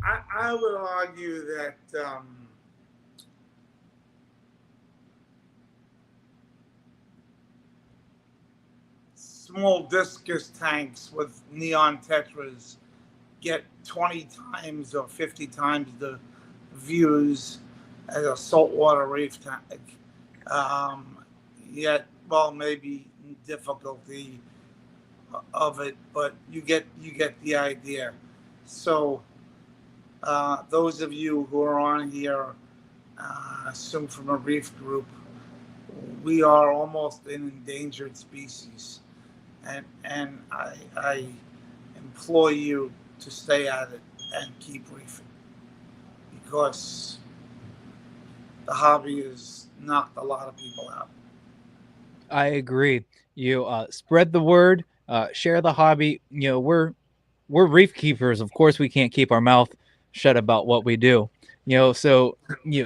I would argue that small discus tanks with neon tetras get 20 times or 50 times the views as a saltwater reef tank. Yet, well, maybe difficulty of it, but you get the idea. So those of you who are on here, assume from a reef group, we are almost an endangered species, and I implore you to stay at it and keep reefing, because the hobby has knocked a lot of people out. I agree. You spread the word, share the hobby. We're reef keepers. Of course, we can't keep our mouth shut about what we do. So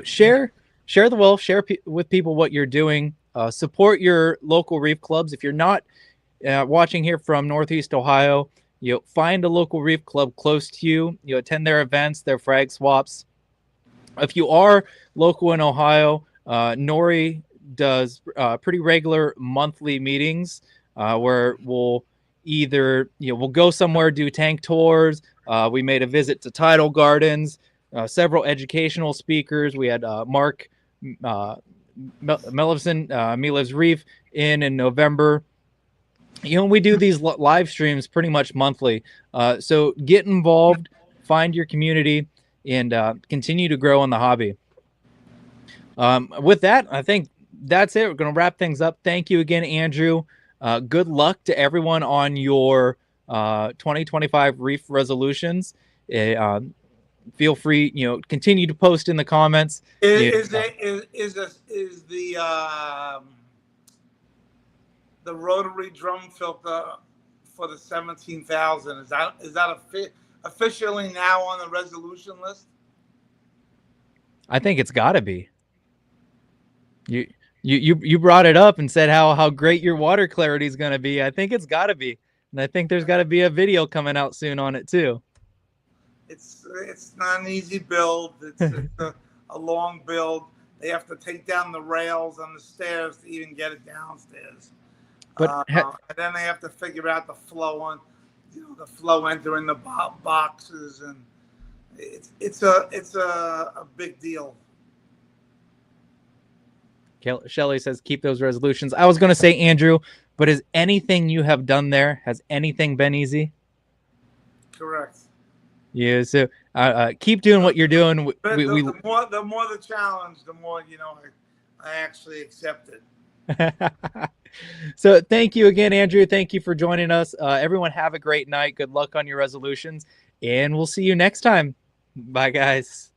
share the wealth, share with people what you're doing. Support your local reef clubs. If you're not watching here from Northeast Ohio, find a local reef club close to you. Attend their events, their frag swaps. If you are local in Ohio, NORE does pretty regular monthly meetings where we'll either we'll go somewhere, do tank tours. We made a visit to tidal gardens, several educational speakers. We had Mark Mellison, Me Lives Reef in November. We do these live streams pretty much monthly. So get involved, find your community, and continue to grow in the hobby. With that, I think that's it. We're going to wrap things up. Thank you again, Andrew. Good luck to everyone on your 2025 Reef Resolutions. Feel free, continue to post in the comments. Is the rotary drum filter for the 17,000? Is that officially now on the resolution list? I think it's got to be. You brought it up and said how great your water clarity is going to be. I think it's got to be, and I think there's got to be a video coming out soon on it too. It's not an easy build. It's a long build. They have to take down the rails on the stairs to even get it downstairs. But and then they have to figure out the flow on, the flow entering the boxes, and it's a big deal. Shelly says keep those resolutions. I was going to say, Andrew, but has anything you have done there, has anything been easy? Correct. Yeah. So keep doing what you're doing. The more the challenge, the more I actually accept it. So thank you again, Andrew. Thank you for joining us. Everyone have a great night. Good luck on your resolutions, and we'll see you next time. Bye, guys.